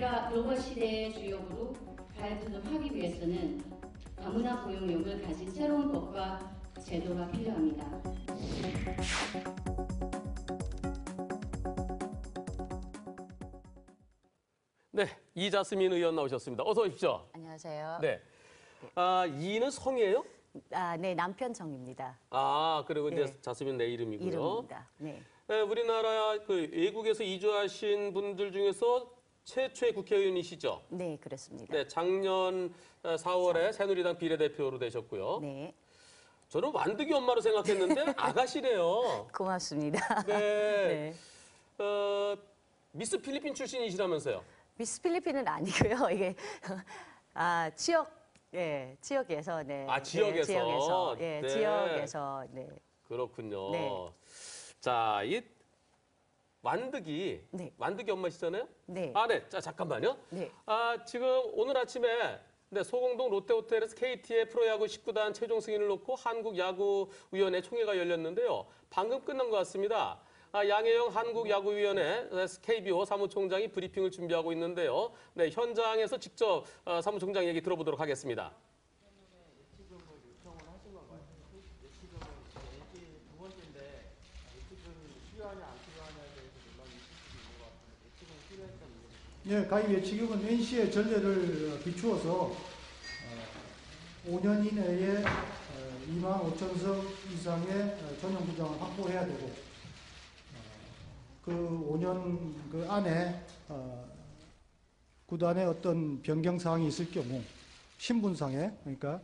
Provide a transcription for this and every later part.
우리가 글로벌 시대의 주역으로 발돋움하기 위해서는 다문화 고용력을 가진 새로운 법과 제도가 필요합니다. 네, 이자스민 의원 나오셨습니다. 어서 오십시오. 안녕하세요. 네. 이는 성이에요? 네, 남편 정입니다. 그리고 이제 네. 자스민 내 이름이고요. 이름입니다. 네. 네, 우리나라 그 외국에서 이주하신 분들 중에서 최초의 국회의원이시죠? 네, 그렇습니다. 네, 작년 4월에 새누리당 비례대표로 되셨고요. 네. 저는 완득이 엄마로 생각했는데 아가씨래요. 고맙습니다. 네. 네. 미스 필리핀 출신이시라면서요? 미스 필리핀은 아니고요. 이게 지역에서 네. 지역에서. 네, 지역에서. 네, 네. 지역에서 네. 그렇군요. 네. 자, 이 완득이 네. 완득이 엄마시잖아요? 네. 네. 자, 잠깐만요. 네. 지금 오늘 아침에 소공동 롯데호텔에서 KT의 프로야구 19단 최종 승인을 놓고 한국야구위원회 총회가 열렸는데요. 방금 끝난 것 같습니다. 양혜영 한국야구위원회 KBO 사무총장이 브리핑을 준비하고 있는데요. 네, 현장에서 직접 사무총장 얘기 들어보도록 하겠습니다. 예치금을 요청을 하신 건가요? 예치금은 LG 두 번째인데 예치금이 필요하냐 안 필요하냐에 대해서 논란이 있을 수도 있는 것 같은데 예치금이 필요했던 이유는? 예, 가입 예치금은 NC의 전례를 비추어서 5년 이내에 2만 5천석 이상의 전용 구장을 확보해야 되고 그 5년 그 안에 구단의 어떤 변경 사항이 있을 경우 신분상에 그러니까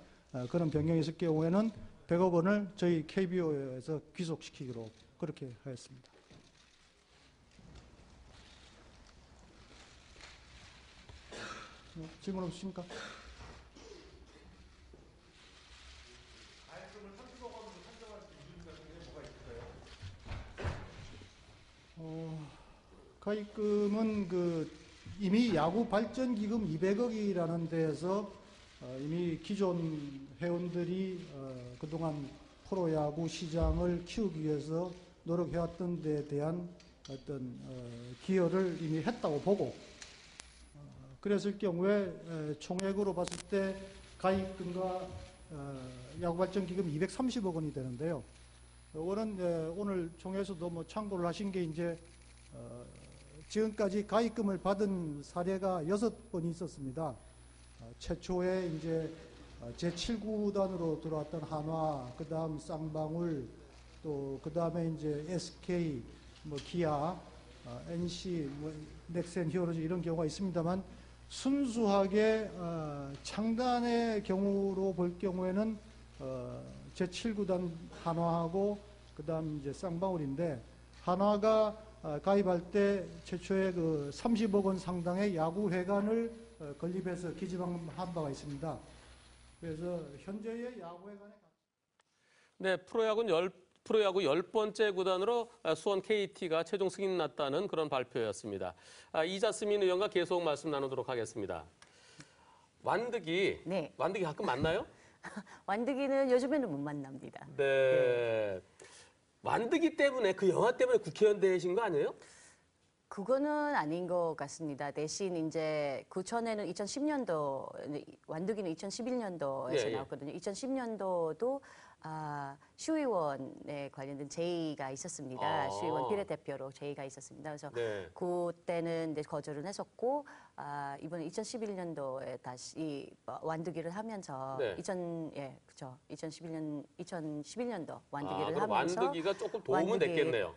그런 변경이 있을 경우에는 100억 원을 저희 KBO에서 귀속시키기로 그렇게 하였습니다. 질문 없으십니까? 가입금을 30억 원으로 산정할 수 있는 이유가 중에 뭐가 있을까요? 가입금은 이미 야구 발전 기금 200억이라는 데에서 이미 기존 회원들이 그동안 프로야구 시장을 키우기 위해서 노력해왔던 데에 대한 어떤 기여를 이미 했다고 보고 그랬을 경우에 총액으로 봤을 때 가입금과 야구 발전 기금 230억 원이 되는데요. 이거는 오늘 총회에서도 참고를 하신 게 이제 지금까지 가입금을 받은 사례가 6번이 있었습니다. 최초에 이제 제7구단으로 들어왔던 한화, 그 다음 쌍방울, 또 그 다음에 이제 SK, 기아, NC, 넥센 히어로즈 이런 경우가 있습니다만 순수하게 창단의 경우로 볼 경우에는 제7구단 한화하고 그 다음 이제 쌍방울인데 한화가 가입할 때 최초에 그 30억 원 상당의 야구회관을 건립해서 기증한 바가 있습니다. 그래서 현재의 야구회관의 네, 프로야구 10번째 구단으로 수원 KT가 최종 승인 났다는 그런 발표였습니다. 이자스민 의원과 계속 말씀 나누도록 하겠습니다. 완득이 네. 완득이 가끔 만나요? 완득이는 요즘에는 못 만납니다. 네. 완득이 때문에 그 영화 때문에 국회의원 되신 거 아니에요? 그거는 아닌 것 같습니다. 대신 이제 그 전에는 2010년도, 완득이는 2011년도에서 예, 예. 나왔거든요. 2010년도도 시의원에 관련된 제의가 있었습니다. 시의원 비례대표로 제의가 있었습니다. 그래서 네. 그때는 이제 거절을 했었고, 이번에 2011년도에 다시 완득이를 하면서 네. 2011년도 완득이를 그럼 하면서 완득이가 조금 도움은 완득이 됐겠네요.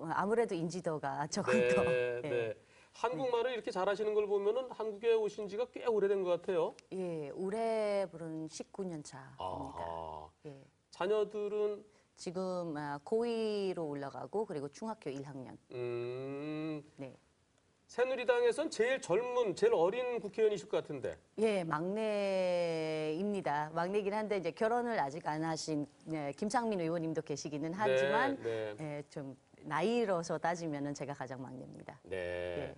아무래도 인지도가 조금 네, 더. 네. 한국말을 이렇게 잘하시는 걸 보면은 한국에 오신 지가 꽤 오래된 것 같아요. 예, 올해부터는 19년 차입니다. 예. 자녀들은 지금 고2로 올라가고 그리고 중학교 1학년. 네. 새누리당에선 제일 젊은, 제일 어린 국회의원이실 것 같은데. 예, 막내입니다. 막내긴 한데 이제 결혼을 아직 안 하신 김상민 의원님도 계시기는 하지만 네. 예, 좀 나이로서 따지면은 제가 가장 막내입니다. 네. 예.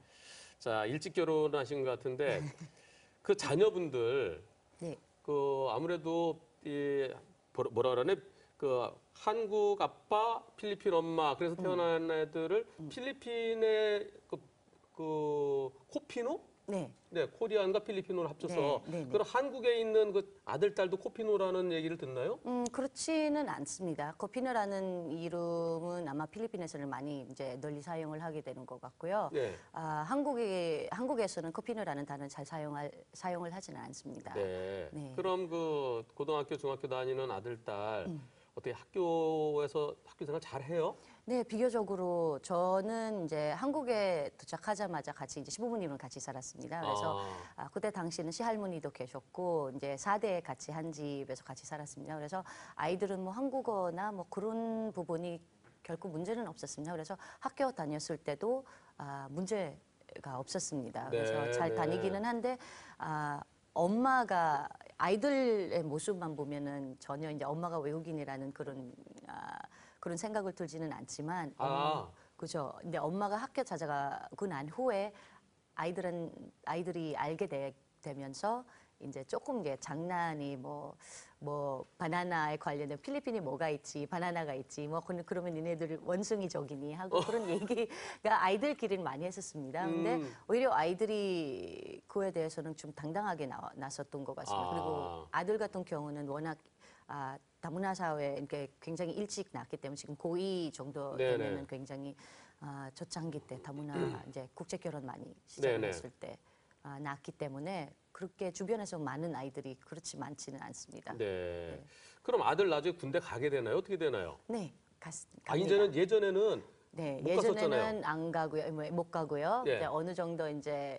자, 일찍 결혼하신 것 같은데 그 자녀분들 네. 그 아무래도 뭐라 그러네? 그 한국 아빠, 필리핀 엄마 그래서 태어난 애들을 필리핀의 그 코피노? 네. 네, 코리안과 필리핀어를 합쳐서 네, 네, 네. 그럼 한국에 있는 그 아들, 딸도 코피노라는 얘기를 듣나요? 그렇지는 않습니다. 코피노라는 이름은 아마 필리핀에서는 많이 이제 널리 사용을 하게 되는 것 같고요. 네. 한국에서는 코피노라는 단어는 잘 사용을 하지는 않습니다. 네. 네. 그럼 그 고등학교, 중학교 다니는 아들, 딸 어떻게 학교에서 학교 생활 잘 해요? 네, 비교적으로 저는 이제 한국에 도착하자마자 같이 이제 시부모님은 같이 살았습니다. 그래서 그때 당시는 시할머니도 계셨고 이제 4대 같이 한 집에서 같이 살았습니다. 그래서 아이들은 뭐 한국어나 뭐 그런 부분이 결코 문제는 없었습니다. 그래서 학교 다녔을 때도 문제가 없었습니다. 그래서 네, 잘 네. 다니기는 한데 엄마가 아이들의 모습만 보면은 전혀 이제 엄마가 외국인이라는 그런 생각을 들지는 않지만 그죠. 근데 엄마가 학교 찾아가고 난 후에 아이들이 알게 되면서 이제 조금 이제 장난이 뭐 바나나에 관련된 필리핀이 뭐가 있지, 바나나가 있지, 뭐 그러면 니네들 원숭이족이니 하고 그런 얘기가 아이들끼리는 많이 했었습니다. 근데 오히려 아이들이 그에 대해서는 좀 당당하게 나섰던 것 같습니다. 그리고 아들 같은 경우는 워낙 다문화 사회에 이렇게 굉장히 일찍 낳았기 때문에 지금 고2 정도 네네. 되면은 굉장히 초창기 때 다문화 이제 국제 결혼 많이 시작했을 때 낳았기 때문에 그렇게 주변에서 많은 아이들이 그렇지 많지는 않습니다. 네. 그럼 아들 나중에 군대 가게 되나요? 어떻게 되나요? 네, 갑니다. 이제는 예전에는 네, 못 예전에는 갔었잖아요. 안 가고요, 못 가고요. 예. 이제 어느 정도 이제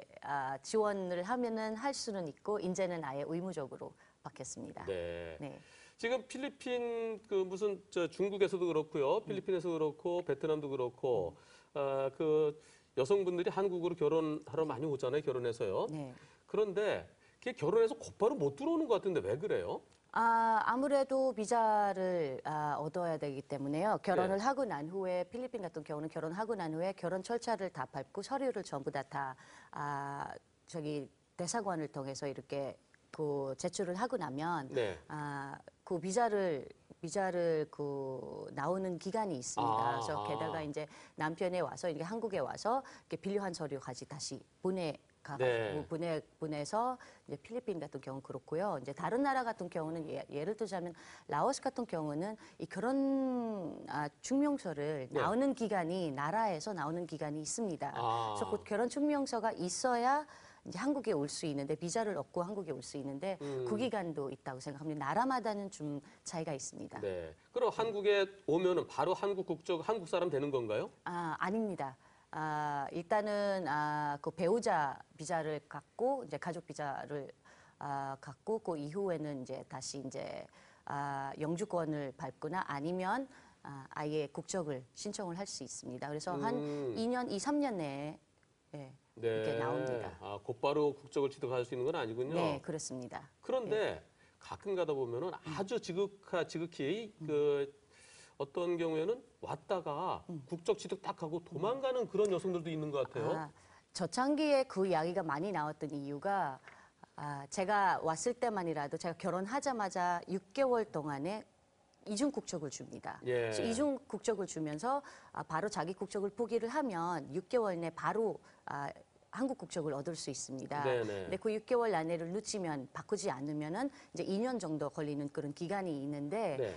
지원을 하면은 할 수는 있고 이제는 아예 의무적으로 바뀌었습니다. 네. 네. 지금 필리핀 무슨 중국에서도 그렇고요, 필리핀에서도 그렇고 베트남도 그렇고 그 여성분들이 한국으로 결혼하러 많이 오잖아요, 결혼해서요. 네. 그런데 그게 결혼해서 곧바로 못 들어오는 것 같은데 왜 그래요? 아무래도 비자를 얻어야 되기 때문에요. 결혼을 네. 하고 난 후에 필리핀 같은 경우는 결혼하고 난 후에 결혼 절차를 다 밟고 서류를 전부 다 저기 대사관을 통해서 이렇게 그 제출을 하고 나면 네. 그 비자를 나오는 기간이 있습니다. 그래서 게다가 이제 남편이 와서 이게 한국에 와서 이렇게 필요한 서류까지 다시 보내서 이제 필리핀 같은 경우는 그렇고요. 이제 다른 나라 같은 경우는 예를 들자면 라오스 같은 경우는 이 결혼 증명서를 네. 나오는 기간이 나라에서 나오는 기간이 있습니다. 그래서 그 결혼 증명서가 있어야 이제 한국에 올 수 있는데 비자를 얻고 한국에 올 수 있는데 그 기간도 있다고 생각합니다. 나라마다는 좀 차이가 있습니다. 네. 그럼 한국에 오면은 바로 한국 사람 되는 건가요? 아닙니다. 일단은 그 배우자 비자를 갖고 이제 가족 비자를 갖고 그 이후에는 이제 다시 이제 영주권을 밟거나 아니면 아예 국적을 신청을 할 수 있습니다. 그래서 한 2년, 2, 3년 내에 이렇게 나옵니다. 곧바로 국적을 취득할 수 있는 건 아니군요. 네, 그렇습니다. 그런데 가끔 가다 보면은 아주 지극히 어떤 경우에는 왔다가 국적 취득 딱 하고 도망가는 그런 여성들도 있는 것 같아요. 저창기에 그 이야기가 많이 나왔던 이유가 제가 왔을 때만이라도 제가 결혼하자마자 6개월 동안에 이중 국적을 줍니다. 예. 그래서 이중 국적을 주면서 바로 자기 국적을 포기를 하면 6개월 내 바로 한국 국적을 얻을 수 있습니다. 네네. 근데 그 6개월 안에를 늦추면 바꾸지 않으면은 이제 2년 정도 걸리는 그런 기간이 있는데 네.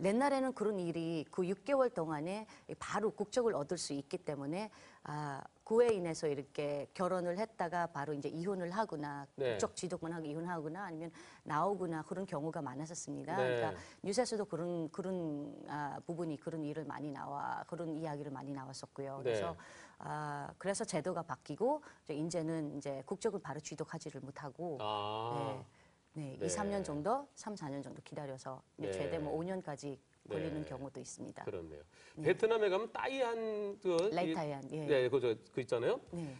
옛날에는 그런 일이 그 6개월 동안에 바로 국적을 얻을 수 있기 때문에 그에 인해서 이렇게 결혼을 했다가 바로 이제 이혼을 하거나 네. 국적 취득만 하고 이혼하거나 아니면 나오거나 그런 경우가 많았었습니다. 네. 그러니까 뉴스에서도 그런 부분이 그런 일을 그런 이야기를 많이 나왔었고요. 네. 그래서 그래서 제도가 바뀌고 이제는 이제 국적을 바로 취득하지를 못하고 네, 네. 2, 3년 정도, 3, 4년 정도 기다려서 이제 네. 최대 뭐 5년까지 걸리는 네. 경우도 있습니다. 그렇네요. 베트남에 가면 따이한 라이타이안, 예. 네, 그 있잖아요. 네.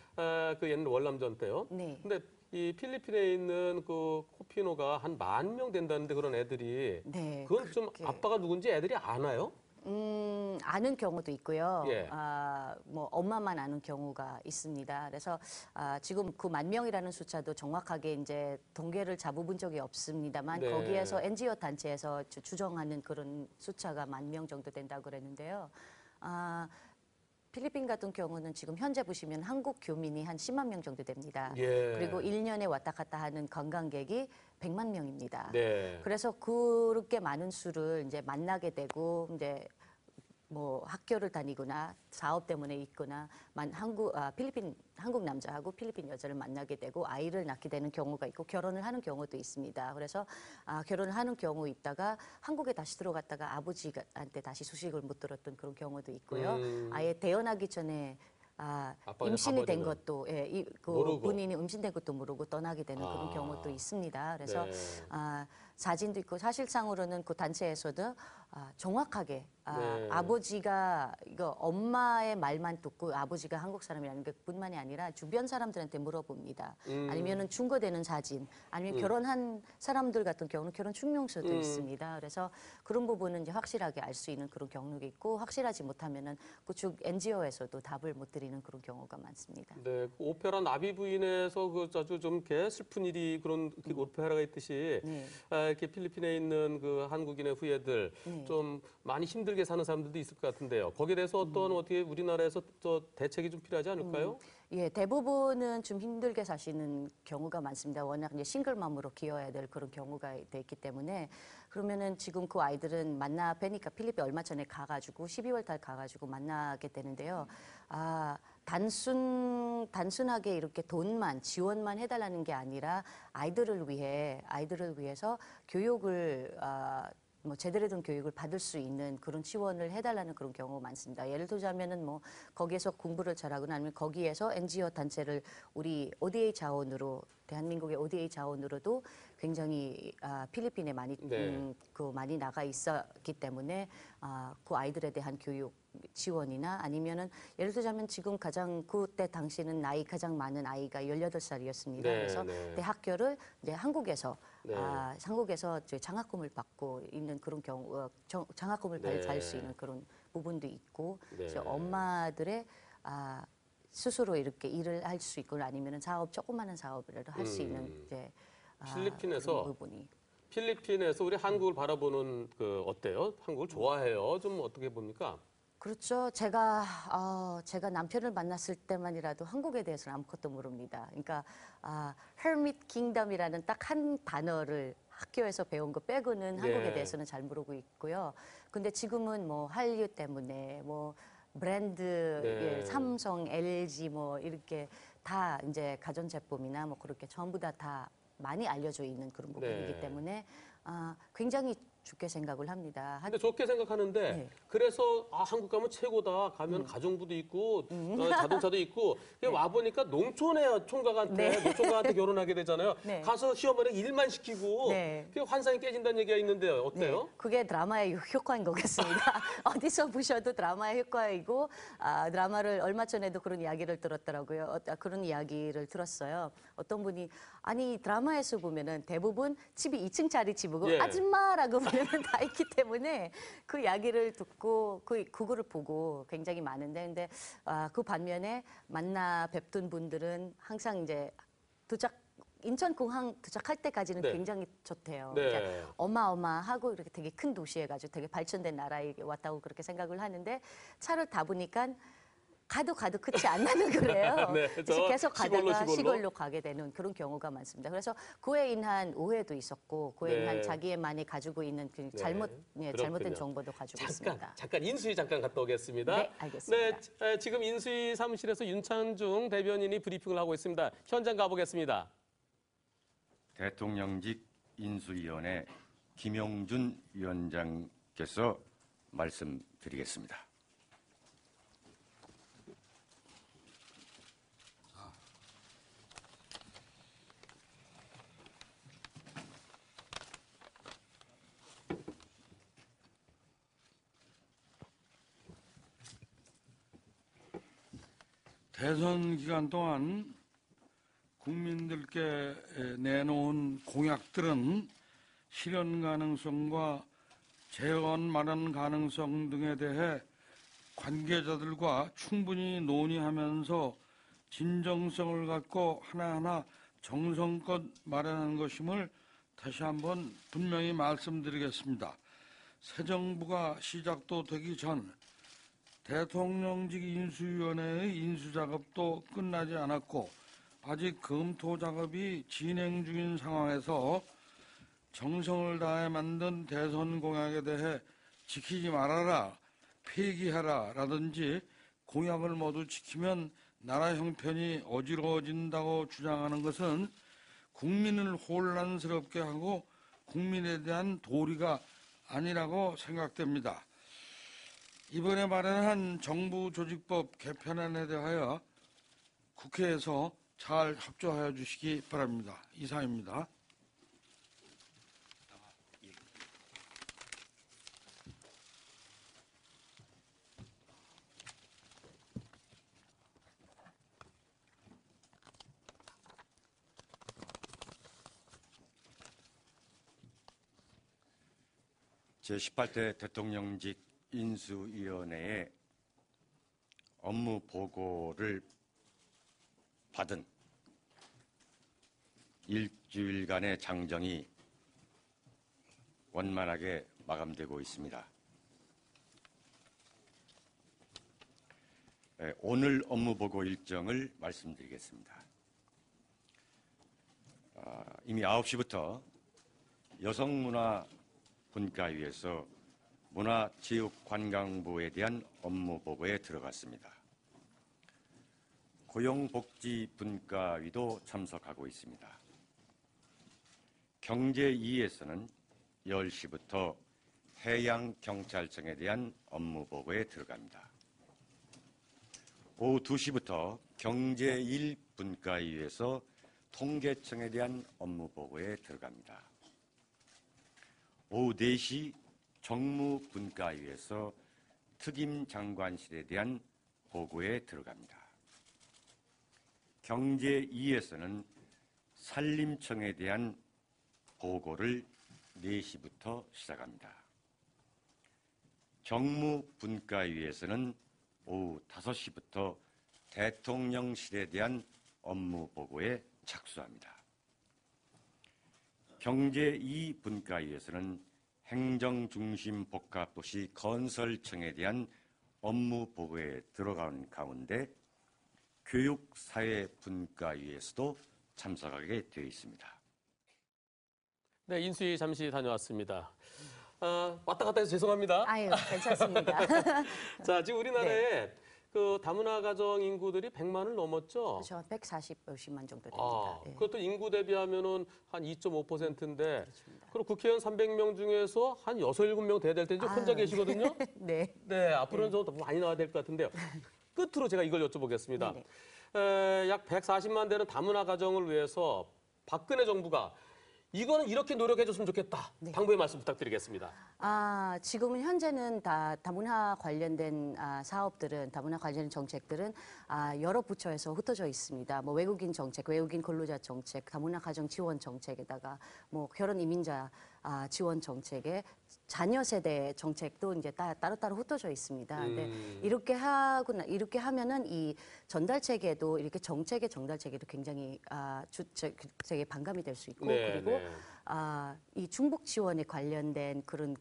그 옛날 월남전 때요. 네. 근데 이 필리핀에 있는 그 코피노가 한 10,000명 된다는데 그런 애들이 네, 그건 좀 그렇게. 아빠가 누군지 애들이 아나요? 아는 경우도 있고요. 예. 뭐 엄마만 아는 경우가 있습니다. 그래서 지금 그 10,000명이라는 숫자도 정확하게 이제 통계를 잡아본 적이 없습니다만 네. 거기에서 NGO 단체에서 추정하는 그런 숫자가 10,000명 정도 된다고 그랬는데요. 필리핀 같은 경우는 지금 현재 보시면 한국 교민이 한 10만 명 정도 됩니다. 예. 그리고 1년에 왔다 갔다 하는 관광객이 100만 명입니다. 네. 그래서 그렇게 많은 수를 이제 만나게 되고 이제 뭐 학교를 다니거나 사업 때문에 있거나 필리핀 한국 남자하고 필리핀 여자를 만나게 되고 아이를 낳게 되는 경우가 있고 결혼을 하는 경우도 있습니다. 그래서 결혼을 하는 경우 있다가 한국에 다시 들어갔다가 아버지한테 다시 소식을 못 들었던 그런 경우도 있고요. 아예 태어나기 전에 아빠가 임신이 된 가버리는. 것도 그 모르고. 본인이 임신된 것도 모르고 떠나게 되는 그런 경우도 있습니다. 그래서 네. 사진도 있고 사실상으로는 그 단체에서도 정확하게 네. 아버지가 이거 엄마의 말만 듣고 아버지가 한국 사람이라는 것뿐만이 아니라 주변 사람들한테 물어봅니다. 아니면은 증거되는 사진, 아니면 결혼한 사람들 같은 경우는 결혼 증명서도 있습니다. 그래서 그런 부분은 이제 확실하게 알 수 있는 그런 경우가 있고 확실하지 못하면은 그쪽 NGO에서도 답을 못 드리는 그런 경우가 많습니다. 네, 그 오페라 나비 부인에서 그 아주 좀 이렇게 슬픈 일이 그런 오페라가 있듯이 네. 이렇게 필리핀에 있는 그 한국인의 후예들 네. 좀 많이 힘들게 사는 사람들도 있을 것 같은데요. 거기에 대해서 어떻게 우리나라에서 또 대책이 좀 필요하지 않을까요? 예, 대부분은 좀 힘들게 사시는 경우가 많습니다. 워낙 이제 싱글맘으로 키워야 될 그런 경우가 돼 있기 때문에 그러면은 지금 그 아이들은 만나 뵈니까 필리핀 얼마 전에 가가지고 12월 달 가가지고 만나게 되는데요. 단순하게 이렇게 돈만 지원만 해달라는 게 아니라 아이들을 위해서 교육을 뭐 제대로 된 교육을 받을 수 있는 그런 지원을 해달라는 그런 경우가 많습니다. 예를 들자면은 뭐 거기에서 공부를 잘하거나 아니면 거기에서 NGO 단체를 우리 ODA 자원으로 대한민국의 ODA 자원으로도 굉장히 필리핀에 많이 네. 많이 나가 있었기 때문에 그 아이들에 대한 교육 지원이나 아니면은 예를 들자면 지금 그때 당시는 나이 가장 많은 아이가 18살이었습니다. 네, 그래서 네. 대학교를 이제 한국에서 네. 한국에서 장학금을 받고 있는 그런 경우, 장학금을 네. 받을 수 있는 그런 부분도 있고, 네. 이제 엄마들의 스스로 이렇게 일을 할 수 있고 아니면은 조그마한 사업을 할 수 있는 이제 필리핀에서 그런 부분이. 필리핀에서 우리 한국을 바라보는 그 어때요? 한국을 좋아해요? 좀 어떻게 봅니까? 그렇죠. 제가 남편을 만났을 때만이라도 한국에 대해서는 아무것도 모릅니다. 그러니까 hermit kingdom이라는 딱 한 단어를 학교에서 배운 거 빼고는 한국에 네. 대해서는 잘 모르고 있고요. 근데 지금은 뭐 한류 때문에 뭐 브랜드, 네. 예, 삼성, LG 뭐 이렇게 다 이제 가전제품이나 뭐 그렇게 전부 다 많이 알려져 있는 그런 부분이기 네. 때문에 굉장히 좋게 생각을 합니다. 근데 좋게 생각하는데 네. 그래서 한국 가면 최고다. 가면 가정부도 있고 자동차도 있고 와 보니까 농촌의 총각한테 네. 노총각한테 결혼하게 되잖아요. 네. 가서 시어머니 일만 시키고 네. 그게 환상이 깨진다는 얘기가 있는데요. 어때요? 네, 그게 드라마의 효과인 것 같습니다. 어디서 보셔도 드라마의 효과이고 드라마를 얼마 전에도 그런 이야기를 들었더라고요. 그런 이야기를 들었어요. 어떤 분이 아니 드라마에서 보면은 대부분 집이 2층짜리 집이고 예. 아줌마라고 부르는 다 있기 때문에 그 이야기를 듣고 그거를 보고 굉장히 많은데 근데 그 반면에 만나 뵙던 분들은 항상 이제 인천공항 도착할 때까지는 네. 굉장히 좋대요. 네. 그러니까 어마어마하고 이렇게 되게 큰 도시에 가지고 되게 발전된 나라에 왔다고 그렇게 생각을 하는데 차를 타보니까 가도 끝이 안 나는 거래요. 네, 그래서 계속 시골로, 가다가 시골로. 시골로 가게 되는 그런 경우가 많습니다. 그래서 그에 인한 오해도 있었고 그에 네. 인한 자기만이 가지고 있는 그 네, 잘못된 그렇군요. 정보도 가지고 있습니다. 잠깐 인수위 잠깐 갔다 오겠습니다. 네, 알겠습니다. 네, 지금 인수위 사무실에서 윤찬중 대변인이 브리핑을 하고 있습니다. 현장 가보겠습니다. 대통령직 인수위원회 김용준 위원장께서 말씀드리겠습니다. 대선 기간 동안 국민들께 내놓은 공약들은 실현 가능성과 재원 마련 가능성 등에 대해 관계자들과 충분히 논의하면서 진정성을 갖고 하나하나 정성껏 마련한 것임을 다시 한번 분명히 말씀드리겠습니다. 새 정부가 시작도 되기 전 대통령직 인수위원회의 인수작업도 끝나지 않았고 아직 검토 작업이 진행 중인 상황에서 정성을 다해 만든 대선 공약에 대해 지키지 말아라, 폐기하라 라든지 공약을 모두 지키면 나라 형편이 어지러워진다고 주장하는 것은 국민을 혼란스럽게 하고 국민에 대한 도리가 아니라고 생각됩니다. 이번에 마련한 정부조직법 개편안에 대하여 국회에서 잘 협조하여 주시기 바랍니다. 이상입니다. 제18대 대통령직 인수위원회의 업무 보고를 받은 일주일간의 장정이 원만하게 마감되고 있습니다. 오늘 업무 보고 일정을 말씀드리겠습니다. 이미 9시부터 여성문화분과위에서 문화체육관광부에 대한 업무 보고에 들어갔습니다. 고용복지분과위도 참석하고 있습니다. 경제2에서는 10시부터 해양경찰청에 대한 업무 보고에 들어갑니다. 오후 2시부터 경제1분과위에서 통계청에 대한 업무 보고에 들어갑니다. 오후 4시 정무분과위에서 특임장관실에 대한 보고에 들어갑니다. 경제2에서는 산림청에 대한 보고를 4시부터 시작합니다. 정무분과위에서는 오후 5시부터 대통령실에 대한 업무 보고에 착수합니다. 경제2분과위에서는 행정중심복합도시 건설청에 대한 업무 보고에 들어가는 가운데 교육사회분과위에서도 참석하게 되어 있습니다. 네, 인수위 잠시 다녀왔습니다. 왔다 갔다 해서 죄송합니다. 아유, 괜찮습니다. 자, 지금 우리나라에 그 다문화 가정 인구들이 100만을 넘었죠? 그렇죠. 140만 정도 됩니다. 예. 그것도 인구 대비하면은 한 2.5%인데, 그렇습니다. 그리고 국회의원 300명 중에서 한 6, 7명 돼야 될 텐데 혼자 계시거든요? 네. 네, 앞으로는 좀 더 많이 나와야 될 것 같은데요. 끝으로 제가 이걸 여쭤보겠습니다. 약 140만 되는 다문화 가정을 위해서 박근혜 정부가 이거는 이렇게 노력해 줬으면 좋겠다. 당부의 말씀 부탁드리겠습니다. 지금은 현재는 다문화 관련된 사업들은, 다문화 관련된 정책들은 여러 부처에서 흩어져 있습니다. 뭐 외국인 정책, 외국인 근로자 정책, 다문화 가정 지원 정책에다가 뭐 결혼 이민자 지원 정책에 자녀 세대 정책도 이제 따로따로 흩어져 있습니다. 근데 이렇게 하면은 이 전달 체계도 이렇게 정책의 전달 체계도 굉장히 되게 반감이 될 수 있고, 그리고 이 중복 지원에 관련된 그런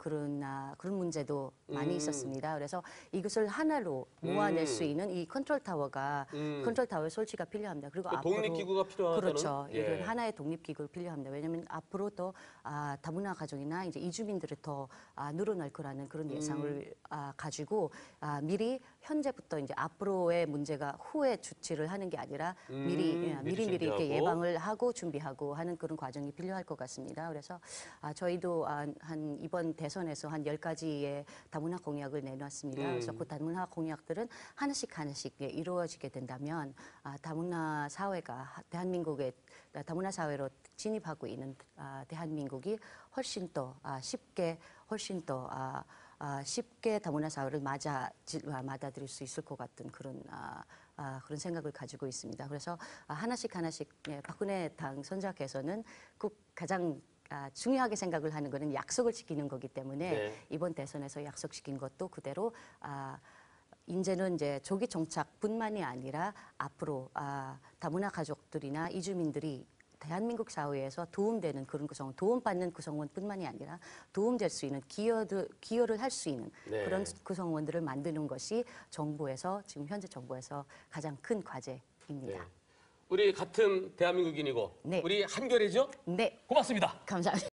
문제도 많이 있었습니다. 그래서 이것을 하나로 모아낼 수 있는 이 컨트롤 타워의 설치가 필요합니다. 그리고 앞으로 독립기구가 필요하다는. 그렇죠. 이런 하나의 독립기구가 필요합니다. 왜냐하면 앞으로 또 다문화 가정이나 이제 이주민들이 더 늘어날 거라는 그런 예상을 가지고 미리 현재부터 이제 앞으로의 문제가 후에 조치를 하는 게 아니라 미리 이렇게 예방을 하고 준비하고 하는 그런 과정이 필요할 것 같습니다. 그래서 저희도 한 이번 대선에서 한 10가지의 다문화 공약을 내놨습니다. 그래서 그 다문화 공약들은 하나씩 이루어지게 된다면 다문화 사회가 대한민국의 다문화 사회로 진입하고 있는 대한민국이 훨씬 더 쉽게 다문화 사회를 맞아들일 수 있을 것 같은 그런 생각을 가지고 있습니다. 그래서 하나씩 박근혜 당선자께서는 가장 중요하게 생각을 하는 것은 약속을 지키는 거기 때문에 이번 대선에서 약속시킨 것도 그대로 이제는 이제 조기 정착뿐만이 아니라 앞으로 다문화 가족들이나 이주민들이 대한민국 사회에서 도움되는 그런 구성원, 도움받는 구성원뿐만이 아니라 도움될 수 있는 기여를 할 수 있는 네. 그런 구성원들을 만드는 것이 정부에서 지금 현재 정부에서 가장 큰 과제입니다. 네. 우리 같은 대한민국인이고 네. 우리 한결이죠? 네, 고맙습니다. 감사합니다.